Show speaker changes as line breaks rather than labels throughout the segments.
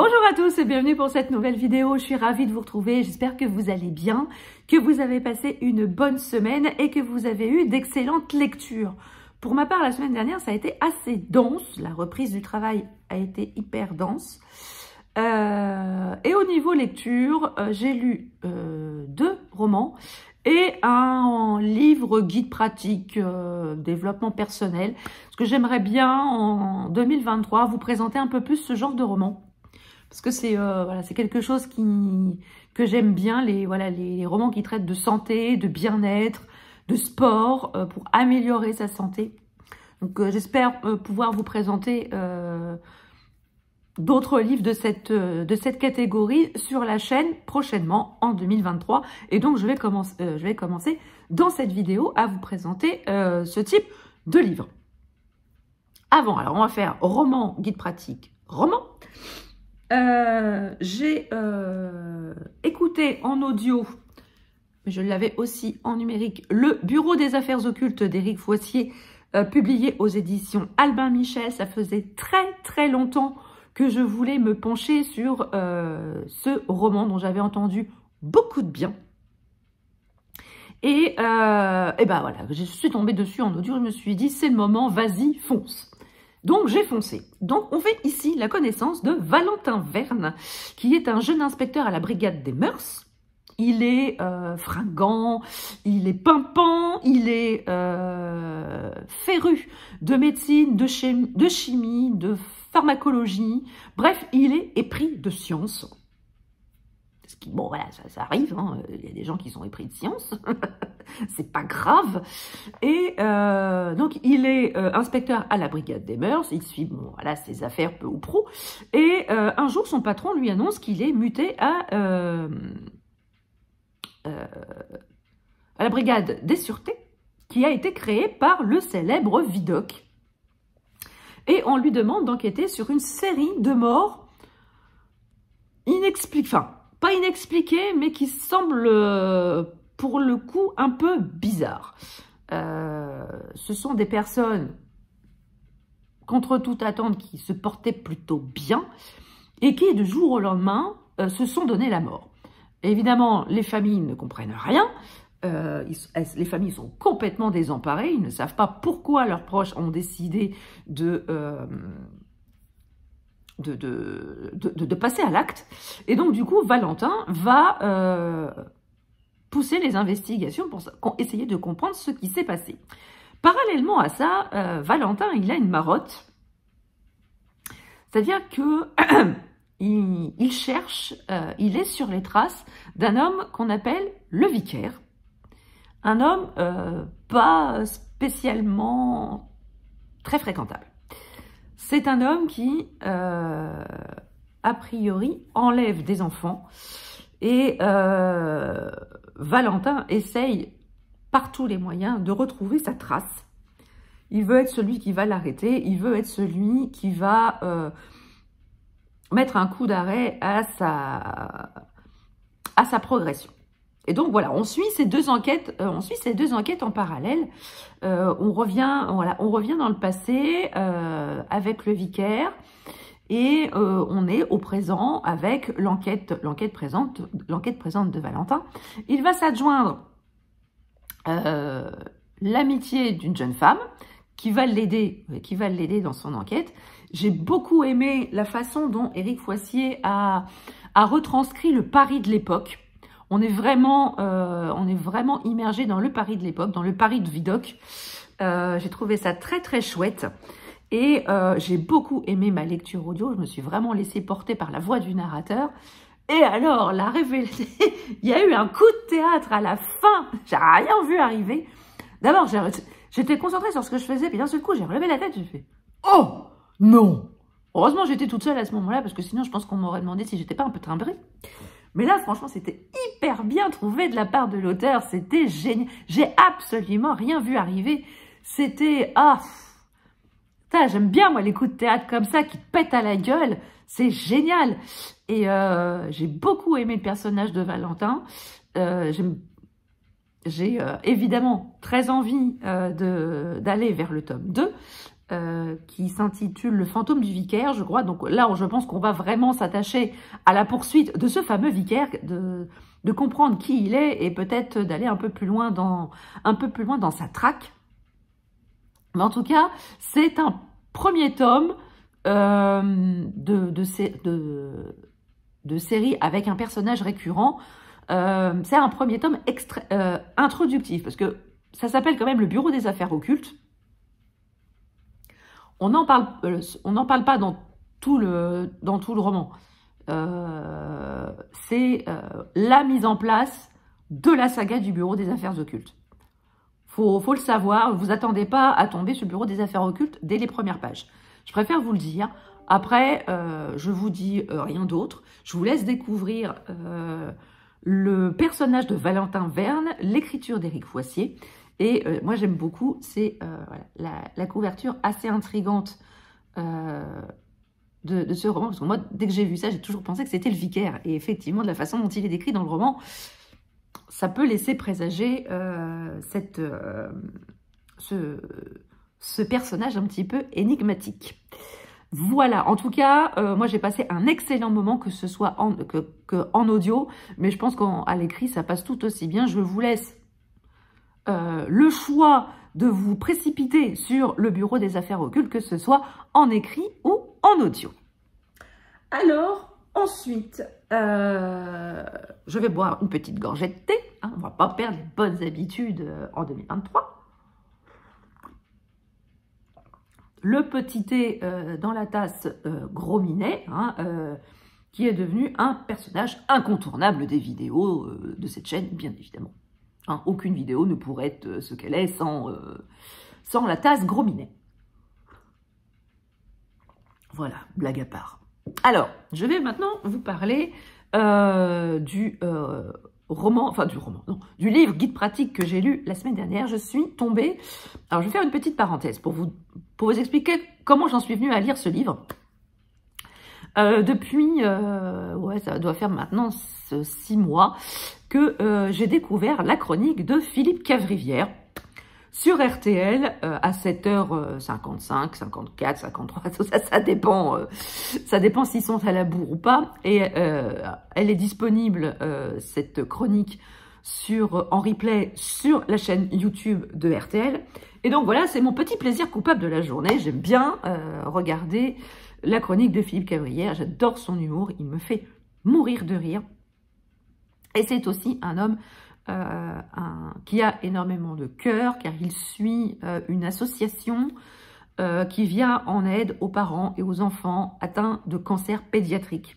Bonjour à tous et bienvenue pour cette nouvelle vidéo. Je suis ravie de vous retrouver. J'espère que vous allez bien, que vous avez passé une bonne semaine et que vous avez eu d'excellentes lectures. Pour ma part, la semaine dernière, ça a été assez dense. La reprise du travail a été hyper dense. Et au niveau lecture, j'ai lu 2 romans et un livre guide pratique, développement personnel. Parce que j'aimerais bien, en 2023, vous présenter un peu plus ce genre de roman. Parce que c'est voilà, c'est quelque chose que j'aime bien, les romans qui traitent de santé, de bien-être, de sport, pour améliorer sa santé. Donc j'espère pouvoir vous présenter d'autres livres de cette catégorie sur la chaîne prochainement en 2023. Et donc je vais commencer dans cette vidéo à vous présenter ce type de livre. Alors on va faire roman, guide pratique, roman. J'ai écouté en audio, mais je l'avais aussi en numérique, Le Bureau des affaires occultes d'Éric Foissier, publié aux éditions Albin Michel. Ça faisait très longtemps que je voulais me pencher sur ce roman dont j'avais entendu beaucoup de bien. Et ben voilà, je suis tombée dessus en audio, je me suis dit c'est le moment, vas-y, fonce. Donc j'ai foncé. Donc on fait ici la connaissance de Valentin Verne, qui est un jeune inspecteur à la brigade des mœurs. Il est fringant, il est pimpant, il est féru de médecine, de chimie, de pharmacologie. Bref, il est épris de science. Bon, voilà, ça arrive, hein. Il y a des gens qui sont épris de science, c'est pas grave. Et donc, il est inspecteur à la brigade des mœurs, il suit bon, voilà, ses affaires peu ou prou. Et un jour, son patron lui annonce qu'il est muté à la brigade des sûretés, qui a été créée par le célèbre Vidocq. Et on lui demande d'enquêter sur une série de morts inexpliquées, enfin, pas inexpliqué, mais qui semble, pour le coup, un peu bizarre. Ce sont des personnes, contre toute attente, qui se portaient plutôt bien et qui, du jour au lendemain, se sont donné la mort. Évidemment, les familles ne comprennent rien. Les familles sont complètement désemparées. Ils ne savent pas pourquoi leurs proches ont décidé de passer à l'acte. Et donc, du coup, Valentin va pousser les investigations pour essayer de comprendre ce qui s'est passé. Parallèlement à ça, Valentin, il a une marotte. C'est-à-dire que il cherche, il est sur les traces d'un homme qu'on appelle le vicaire. Un homme pas spécialement très fréquentable. C'est un homme qui, a priori, enlève des enfants et Valentin essaye par tous les moyens de retrouver sa trace. Il veut être celui qui va l'arrêter, il veut être celui qui va mettre un coup d'arrêt à sa progression. Et donc voilà, on suit ces deux enquêtes en parallèle. On revient dans le passé avec le vicaire et on est au présent avec l'enquête présente de Valentin. Il va s'adjoindre l'amitié d'une jeune femme qui va l'aider dans son enquête. J'ai beaucoup aimé la façon dont Éric Foissier a retranscrit le Paris de l'époque. On est vraiment immergé dans le Paris de l'époque, dans le Paris de Vidocq. J'ai trouvé ça très chouette. Et j'ai beaucoup aimé ma lecture audio. Je me suis vraiment laissée porter par la voix du narrateur. Et alors, la révélation, il y a eu un coup de théâtre à la fin. J'ai rien vu arriver. D'abord, j'étais concentrée sur ce que je faisais. Puis d'un seul coup, j'ai relevé la tête. J'ai fait « Oh non !» Heureusement, j'étais toute seule à ce moment-là. Parce que sinon, je pense qu'on m'aurait demandé si j'étais pas un peu timbrée. Mais là, franchement, c'était hyper bien trouvé de la part de l'auteur. C'était génial. J'ai absolument rien vu arriver. C'était... Ah, j'aime bien, moi, les coups de théâtre comme ça qui pètent à la gueule. C'est génial. Et j'ai beaucoup aimé le personnage de Valentin. J'ai évidemment très envie d'aller vers le tome 2. qui s'intitule Le fantôme du vicaire, je crois. Donc là, je pense qu'on va vraiment s'attacher à la poursuite de ce fameux vicaire, de comprendre qui il est et peut-être d'aller un peu plus loin dans sa traque. Mais en tout cas, c'est un premier tome de série avec un personnage récurrent. C'est un premier tome introductif, parce que ça s'appelle quand même Le Bureau des Affaires Occultes. On n'en parle pas dans tout le roman. C'est la mise en place de la saga du Bureau des Affaires Occultes. Faut le savoir, vous attendez pas à tomber sur le Bureau des Affaires Occultes dès les premières pages. Je préfère vous le dire. Après, je vous dis rien d'autre. Je vous laisse découvrir le personnage de Valentin Verne, l'écriture d'Éric Foissier. Et moi, j'aime beaucoup, c'est la couverture assez intrigante de ce roman. Parce que moi, dès que j'ai vu ça, j'ai toujours pensé que c'était le vicaire. Et effectivement, de la façon dont il est décrit dans le roman, ça peut laisser présager ce personnage un petit peu énigmatique. Voilà, en tout cas, moi j'ai passé un excellent moment, que ce soit en audio, mais je pense qu'à l'écrit, ça passe tout aussi bien. Je vous laisse le choix de vous précipiter sur le Bureau des Affaires Occultes, que ce soit en écrit ou en audio. Alors, ensuite, je vais boire une petite gorgée de thé. Hein, on ne va pas perdre les bonnes habitudes en 2023. Le petit thé dans la tasse Gros Minet, hein, qui est devenu un personnage incontournable des vidéos de cette chaîne, bien évidemment. Hein, aucune vidéo ne pourrait être ce qu'elle est sans la tasse Gros Minet. Voilà, blague à part. Alors, je vais maintenant vous parler du livre guide pratique que j'ai lu la semaine dernière. Je suis tombée... Alors, je vais faire une petite parenthèse pour vous expliquer comment j'en suis venue à lire ce livre. Depuis, ça doit faire maintenant 6 mois que j'ai découvert la chronique de Philippe Cavrivière sur RTL à 7h55, 54, 53, ça dépend s'ils sont à la bourre ou pas. Et elle est disponible, cette chronique, en replay sur la chaîne YouTube de RTL. Et donc voilà, c'est mon petit plaisir coupable de la journée. J'aime bien regarder la chronique de Philippe Cavrivière. J'adore son humour, il me fait mourir de rire. Et c'est aussi un homme qui a énormément de cœur, car il suit une association qui vient en aide aux parents et aux enfants atteints de cancer pédiatrique.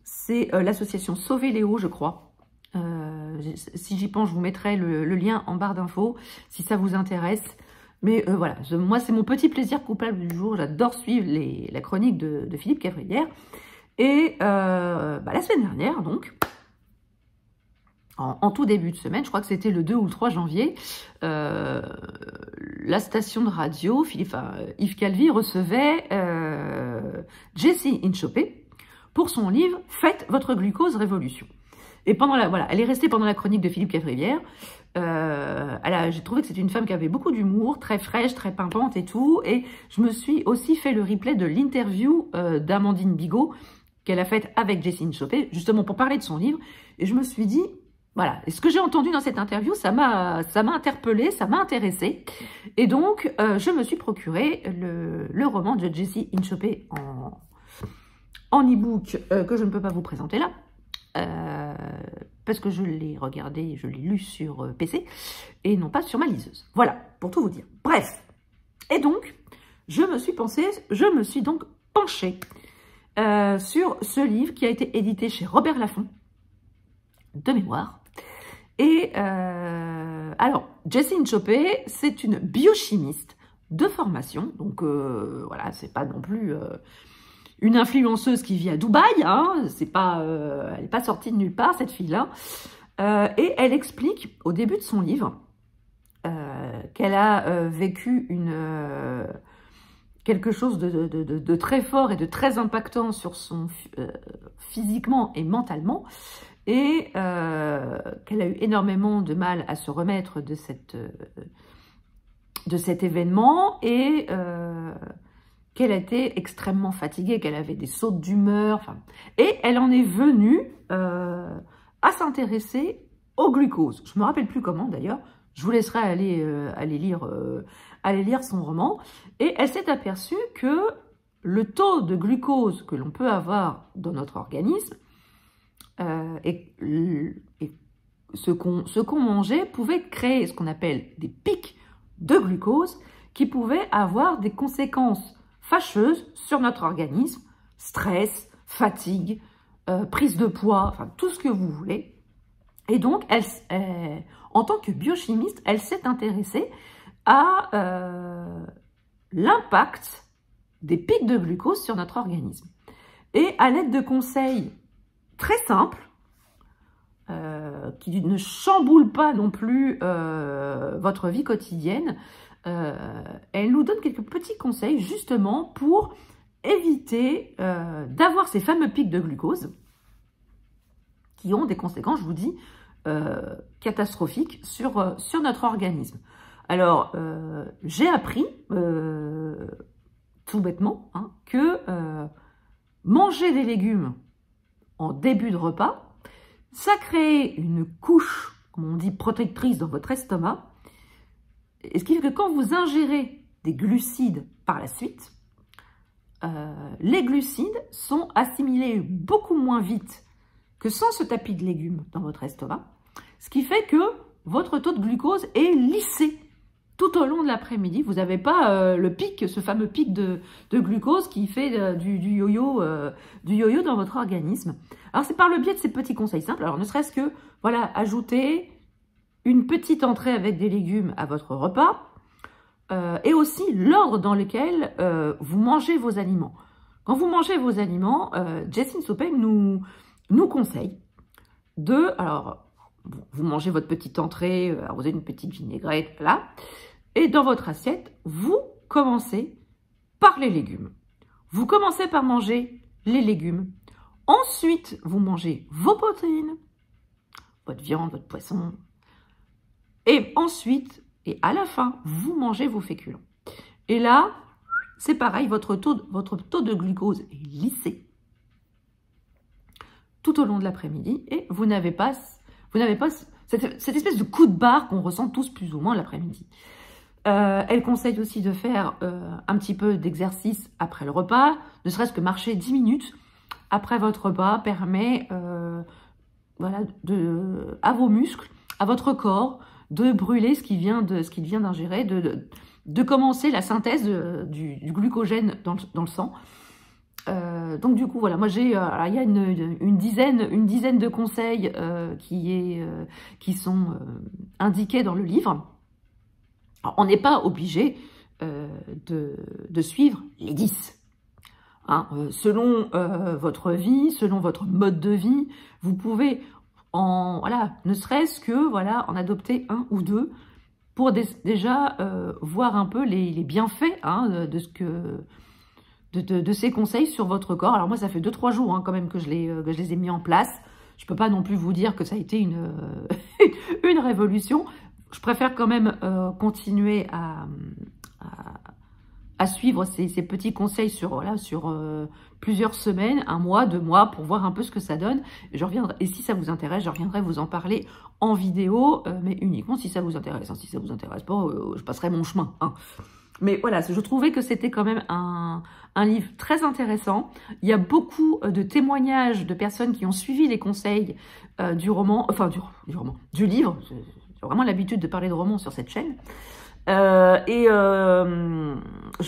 C'est l'association Sauver Léo, je crois. Si j'y pense, je vous mettrai le lien en barre d'infos, si ça vous intéresse. Mais voilà, moi, c'est mon petit plaisir coupable du jour. J'adore suivre la chronique de Philippe Cavrivière. Et la semaine dernière, donc, en tout début de semaine, je crois que c'était le 2 ou le 3 janvier, la station de radio, Yves Calvi, recevait Jessie Inchauspé pour son livre « Faites votre glucose révolution ». Et elle est restée pendant la chronique de Philippe Cavrivière. J'ai trouvé que c'était une femme qui avait beaucoup d'humour, très fraîche, très pimpante et tout. Et je me suis aussi fait le replay de l'interview d'Amandine Bigot qu'elle a faite avec Jessie Inchauspé, justement pour parler de son livre. Et je me suis dit, voilà, et ce que j'ai entendu dans cette interview, ça m'a interpellée, ça m'a intéressée. Et donc, je me suis procuré le roman de Jessie Inchauspé en e-book que je ne peux pas vous présenter là. Parce que je l'ai regardé, je l'ai lu sur PC et non pas sur ma liseuse. Voilà, pour tout vous dire. Bref. Et donc, je me suis donc penchée sur ce livre qui a été édité chez Robert Laffont, de mémoire. Et alors, Jessie Inchauspé, c'est une biochimiste de formation. Donc, voilà, c'est pas non plus... une influenceuse qui vit à Dubaï, hein, elle n'est pas sortie de nulle part, cette fille-là. Et elle explique, au début de son livre, qu'elle a vécu quelque chose de très fort et de très impactant sur physiquement et mentalement, et qu'elle a eu énormément de mal à se remettre de cet événement et qu'elle était extrêmement fatiguée, qu'elle avait des sautes d'humeur. Et elle en est venue à s'intéresser au glucose. Je ne me rappelle plus comment d'ailleurs. Je vous laisserai aller lire son roman. Et elle s'est aperçue que le taux de glucose que l'on peut avoir dans notre organisme et ce qu'on mangeait pouvait créer ce qu'on appelle des pics de glucose qui pouvaient avoir des conséquences fâcheuses sur notre organisme, stress, fatigue, prise de poids, enfin tout ce que vous voulez. Et donc, en tant que biochimiste, elle s'est intéressée à l'impact des pics de glucose sur notre organisme. Et à l'aide de conseils très simples, qui ne chamboulent pas non plus votre vie quotidienne, elle nous donne quelques petits conseils justement pour éviter d'avoir ces fameux pics de glucose qui ont des conséquences, je vous dis, catastrophiques sur notre organisme. Alors, j'ai appris, tout bêtement, hein, que manger des légumes en début de repas, ça crée une couche, comme on dit, protectrice dans votre estomac, et ce qui fait que quand vous ingérez des glucides par la suite, les glucides sont assimilés beaucoup moins vite que sans ce tapis de légumes dans votre estomac, ce qui fait que votre taux de glucose est lissé tout au long de l'après-midi. Vous n'avez pas le pic, ce fameux pic de glucose qui fait du yo-yo dans votre organisme. Alors c'est par le biais de ces petits conseils simples. Alors ne serait-ce que, voilà, ajouter une petite entrée avec des légumes à votre repas et aussi l'ordre dans lequel vous mangez vos aliments. Quand vous mangez vos aliments, Jessie Insopey nous conseille de... Alors, vous mangez votre petite entrée, arrosée d'une petite vinaigrette, là, et dans votre assiette, vous commencez par les légumes. Vous commencez par manger les légumes. Ensuite, vous mangez vos protéines, votre viande, votre poisson. Et ensuite, et à la fin, vous mangez vos féculents. Et là, c'est pareil, votre taux de glucose est lissé tout au long de l'après-midi et vous n'avez pas cette espèce de coup de barre qu'on ressent tous plus ou moins l'après-midi. Elle conseille aussi de faire un petit peu d'exercice après le repas, ne serait-ce que marcher 10 minutes après votre repas permet voilà, à vos muscles, à votre corps, de brûler ce qu'il vient d'ingérer, de commencer la synthèse du glucogène dans le sang. Donc du coup, voilà, moi j'ai, il y a une dizaine de conseils qui sont indiqués dans le livre. Alors, on n'est pas obligé de suivre les 10. Hein, selon votre vie, selon votre mode de vie, vous pouvez voilà, ne serait-ce que voilà, en adopter un ou deux pour déjà voir un peu les bienfaits hein, de ces conseils sur votre corps. Alors moi, ça fait 2-3 jours hein, quand même que je les ai mis en place. Je ne peux pas non plus vous dire que ça a été une révolution. Je préfère quand même continuer à suivre ces petits conseils sur plusieurs semaines, 1 mois, 2 mois, pour voir un peu ce que ça donne. Et si ça vous intéresse, je reviendrai vous en parler en vidéo, mais uniquement si ça vous intéresse. Hein. Si ça vous intéresse pas, je passerai mon chemin. Hein. Mais voilà, je trouvais que c'était quand même un livre très intéressant. Il y a beaucoup de témoignages de personnes qui ont suivi les conseils du roman, enfin du livre. J'ai vraiment l'habitude de parler de romans sur cette chaîne. Je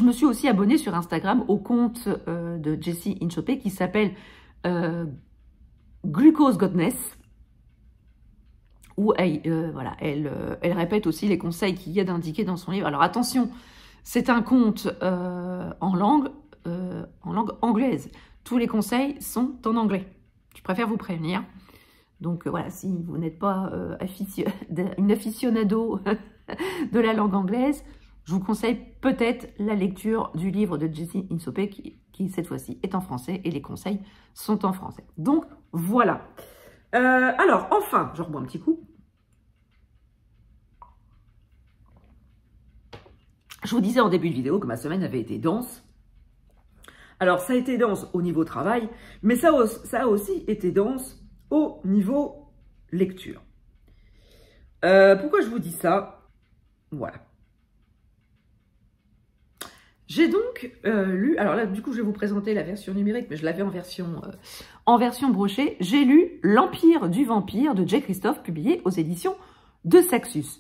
me suis aussi abonnée sur Instagram au compte de Jessie Insopey qui s'appelle Glucose Godness, où elle répète aussi les conseils qu'il y a d'indiquer dans son livre. Alors attention, c'est un compte en langue anglaise. Tous les conseils sont en anglais. Je préfère vous prévenir. Donc voilà, si vous n'êtes pas une aficionado de la langue anglaise, je vous conseille peut-être la lecture du livre de Jessie Insopey qui cette fois-ci est en français et les conseils sont en français. Donc voilà. Alors enfin, je rebois un petit coup. Je vous disais en début de vidéo que ma semaine avait été dense. Alors, ça a été dense au niveau travail, mais ça a aussi été dense au niveau lecture. Pourquoi je vous dis ça? Voilà. J'ai donc lu, alors là, du coup, je vais vous présenter la version numérique, mais je l'avais en version brochée. J'ai lu L'Empire du Vampire de Jay Kristoff, publié aux éditions de Saxus.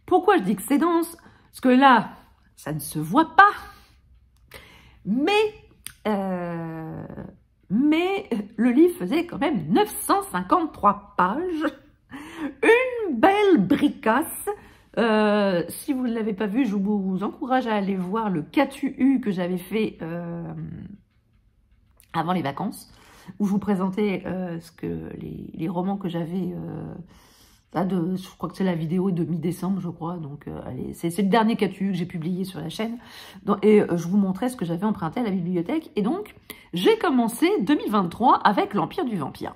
Pourquoi je dis que c'est dense? Parce que là, ça ne se voit pas, mais le livre faisait quand même 953 pages, une belle bricasse. Si vous ne l'avez pas vu, je vous encourage à aller voir le KTU que j'avais fait avant les vacances, où je vous présentais les romans que j'avais. Je crois que c'est la vidéo de mi-décembre, je crois. Donc, c'est le dernier KTU que j'ai publié sur la chaîne. Et je vous montrais ce que j'avais emprunté à la bibliothèque. Et donc, j'ai commencé 2023 avec L'Empire du Vampire.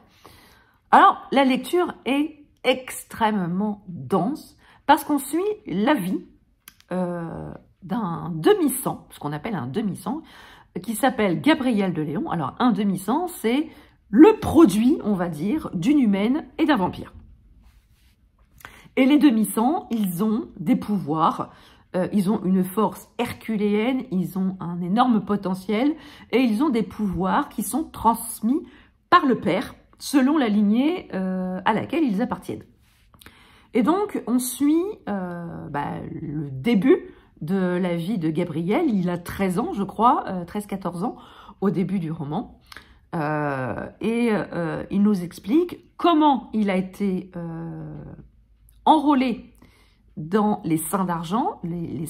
Alors, la lecture est extrêmement dense parce qu'on suit la vie d'un demi-sang, ce qu'on appelle un demi-sang, qui s'appelle Gabriel de Léon. Alors, un demi-sang, c'est le produit, on va dire, d'une humaine et d'un vampire. Et les demi-sangs, ils ont des pouvoirs, ils ont une force herculéenne, ils ont un énorme potentiel, et ils ont des pouvoirs qui sont transmis par le père, selon la lignée à laquelle ils appartiennent. Et donc, on suit le début de la vie de Gabriel. Il a 13 ans, je crois, 13-14 ans, au début du roman. Il nous explique comment il a été enrôlé dans les Saints d'Argent, les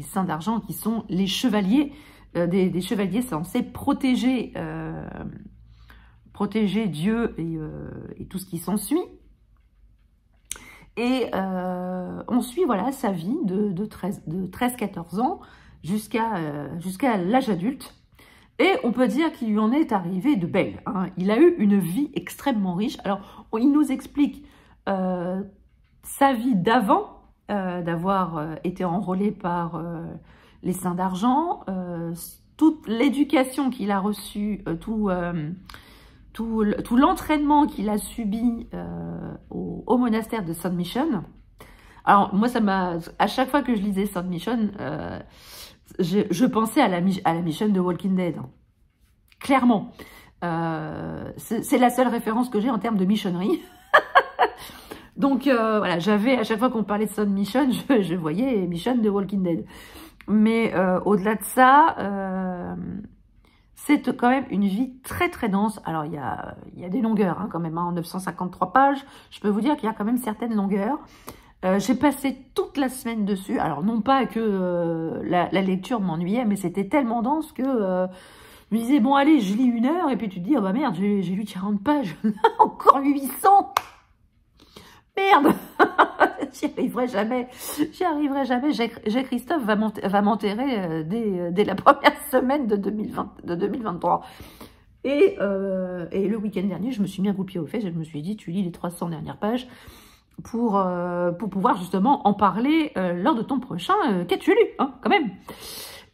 Saints d'Argent qui sont les chevaliers, des chevaliers censés protéger Dieu et tout ce qui s'ensuit. Et on suit voilà, sa vie de 13-14 ans jusqu'à l'âge adulte. Et on peut dire qu'il lui en est arrivé de belles. Hein. Il a eu une vie extrêmement riche. Alors, il nous explique sa vie d'avant, d'avoir été enrôlé par les Saints d'Argent, toute l'éducation qu'il a reçue, tout l'entraînement qu'il a subi au monastère de Saint Mission. Alors, moi, à chaque fois que je lisais Saint Mission, je pensais à la mission de Walking Dead. Hein. Clairement. C'est la seule référence que j'ai en termes de missionnerie. Donc, voilà, à chaque fois qu'on parlait de Saint Mission, je voyais Mission de Walking Dead. Mais au-delà de ça, c'est quand même une vie très très dense. Alors, il y a des longueurs hein, quand même, hein, en 953 pages. Je peux vous dire qu'il y a quand même certaines longueurs. J'ai passé toute la semaine dessus. Alors, non pas que la lecture m'ennuyait, mais c'était tellement dense que je me disais, bon, allez, je lis 1 heure. Et puis tu te dis, oh bah merde, j'ai lu 40 pages. Encore 800. Merde. J'y arriverai jamais. Jay Kristoff va m'enterrer dès la première semaine de 2023. Et le week-end dernier, je me suis mis un coup de pied aux fesses et je me suis dit, tu lis les 300 dernières pages pour pouvoir justement en parler lors de ton prochain qu'as-tu lu, hein, quand même.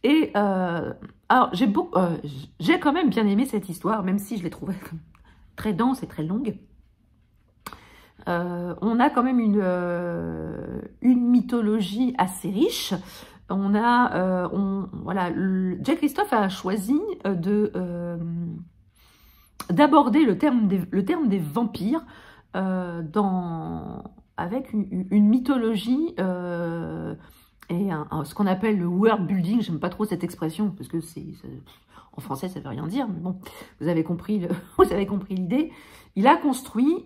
Et alors, j'ai quand même bien aimé cette histoire, même si je l'ai trouvée très dense et très longue. On a quand même une mythologie assez riche. Voilà, Jay Kristoff a choisi d'aborder le terme des vampires avec une mythologie et ce qu'on appelle le world building. J'aime pas trop cette expression parce que en français ça veut rien dire, mais bon, vous avez compris l'idée. Il a construit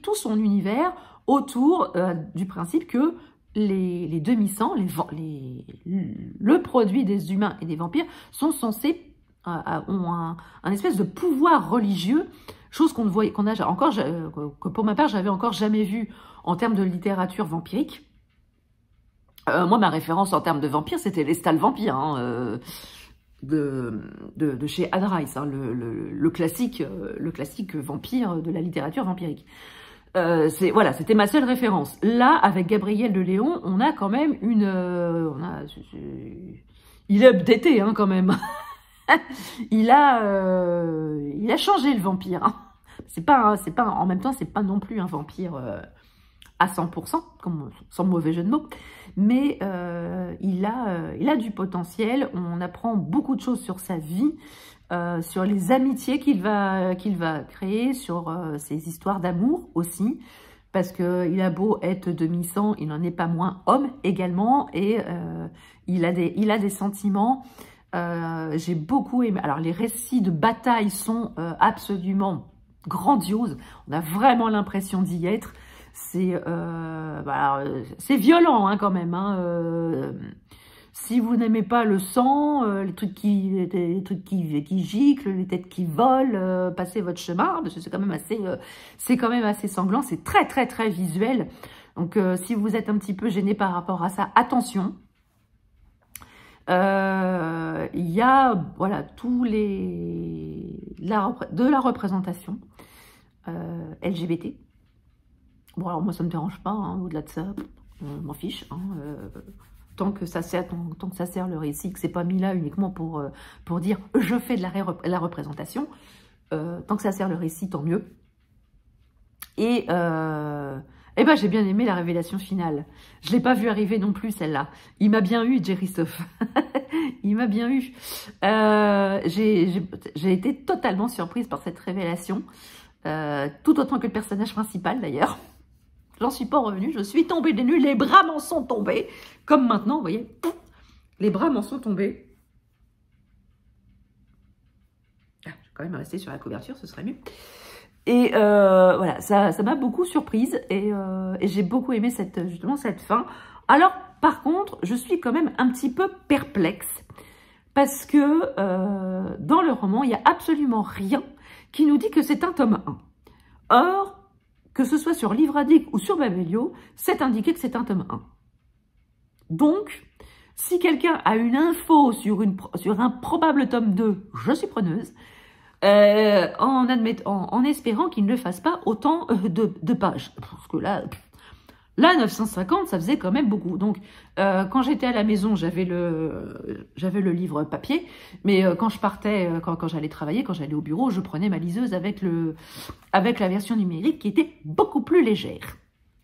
tout son univers autour du principe que les demi-sangs, le produit des humains et des vampires sont censés ont un espèce de pouvoir religieux, chose que pour ma part j'avais encore jamais vu en termes de littérature vampirique. Moi, ma référence en termes de vampires, c'était les Stal Vampires, hein, de chez Anne Rice, hein, le classique vampire de la littérature vampirique. Voilà, c'était ma seule référence. Là, avec Gabriel de Léon, on a quand même il est updaté hein, quand même. il a changé le vampire. Hein. C'est pas, en même temps, c'est pas non plus un vampire à 100%, sans mauvais jeu de mots. Mais il a du potentiel. On apprend beaucoup de choses sur sa vie, sur les amitiés qu'il va créer, sur ses histoires d'amour aussi. Parce qu'il a beau être demi-sang, il n'en est pas moins homme également. Et il a des sentiments. J'ai beaucoup aimé. Alors, les récits de bataille sont absolument grandioses. On a vraiment l'impression d'y être. C'est violent hein, quand même. Hein, si vous n'aimez pas le sang, les trucs qui giclent, les têtes qui volent, passez votre chemin parce que c'est quand même assez sanglant. C'est très très très visuel. Donc si vous êtes un petit peu gêné par rapport à ça, attention. Il y a voilà de la représentation LGBT. Bon alors moi ça me dérange pas, hein, au-delà de ça, m'en fiche. Hein, tant que ça sert le récit, que c'est pas mis là uniquement pour dire je fais de la représentation. Tant que ça sert le récit, tant mieux. Et ben j'ai bien aimé la révélation finale. Je l'ai pas vu arriver non plus celle-là. Il m'a bien eu, Jeristoff. Il m'a bien eu. J'ai été totalement surprise par cette révélation, tout autant que le personnage principal d'ailleurs. J'en suis pas revenue, je suis tombée des nues, les bras m'en sont tombés. Comme maintenant, vous voyez, les bras m'en sont tombés. Ah, je vais quand même rester sur la couverture, ce serait mieux. Et voilà, ça m'a beaucoup surprise et j'ai beaucoup aimé justement cette fin. Alors, par contre, je suis quand même un petit peu perplexe parce que dans le roman, il n'y a absolument rien qui nous dit que c'est un tome 1. Or, que ce soit sur Livre Addict ou sur Babelio, c'est indiqué que c'est un tome 1. Donc, si quelqu'un a une info sur un probable tome 2, je suis preneuse. En espérant qu'il ne fasse pas autant de pages. Parce que là, 950, ça faisait quand même beaucoup. Donc, quand j'étais à la maison, j'avais le livre papier. Mais quand je partais, quand j'allais travailler, quand j'allais au bureau, je prenais ma liseuse avec la version numérique qui était beaucoup plus légère.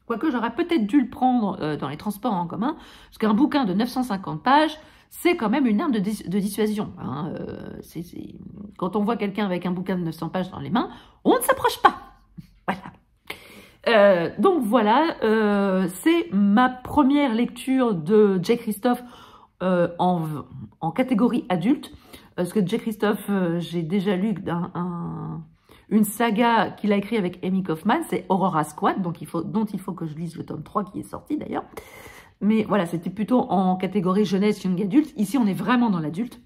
Quoique j'aurais peut-être dû le prendre dans les transports en commun. Parce qu'un bouquin de 950 pages, c'est quand même une arme de dissuasion. Hein. Quand on voit quelqu'un avec un bouquin de 900 pages dans les mains, on ne s'approche pas. Voilà. Donc voilà, c'est ma première lecture de Jeristoff en catégorie adulte. Parce que Jeristoff, j'ai déjà lu une saga qu'il a écrite avec Amy Kaufman, c'est Aurora Squad, dont il faut que je lise le tome 3 qui est sorti d'ailleurs. Mais voilà, c'était plutôt en catégorie jeunesse, young adulte. Ici, on est vraiment dans l'adulte.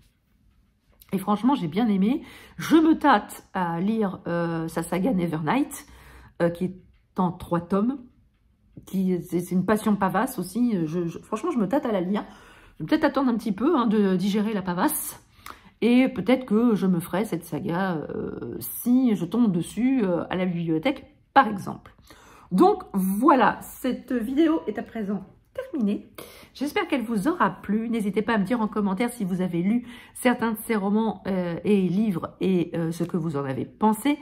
Et franchement, j'ai bien aimé. Je me tâte à lire sa saga Nevernight, qui est en 3 tomes. C'est une passion pavasse aussi. Franchement, je me tâte à la lire. Je vais peut-être attendre un petit peu de digérer la pavasse. Et peut-être que je me ferai cette saga si je tombe dessus à la bibliothèque, par exemple. Donc voilà, cette vidéo est à présent terminée. J'espère qu'elle vous aura plu. N'hésitez pas à me dire en commentaire si vous avez lu certains de ces romans et livres et ce que vous en avez pensé.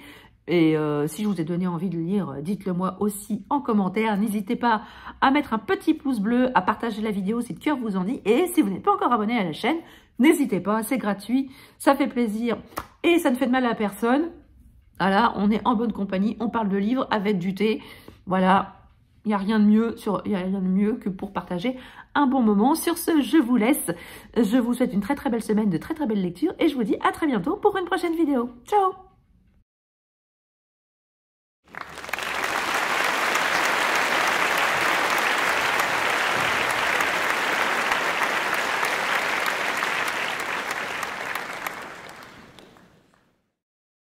Et si je vous ai donné envie de le lire, dites-le moi aussi en commentaire. N'hésitez pas à mettre un petit pouce bleu, à partager la vidéo si le cœur vous en dit. Et si vous n'êtes pas encore abonné à la chaîne, n'hésitez pas, c'est gratuit, ça fait plaisir et ça ne fait de mal à personne. Voilà, on est en bonne compagnie, on parle de livres avec du thé. Voilà, il n'y a rien de mieux que pour partager un bon moment. Sur ce, je vous laisse. Je vous souhaite une très très belle semaine, de très très belles lectures et je vous dis à très bientôt pour une prochaine vidéo. Ciao!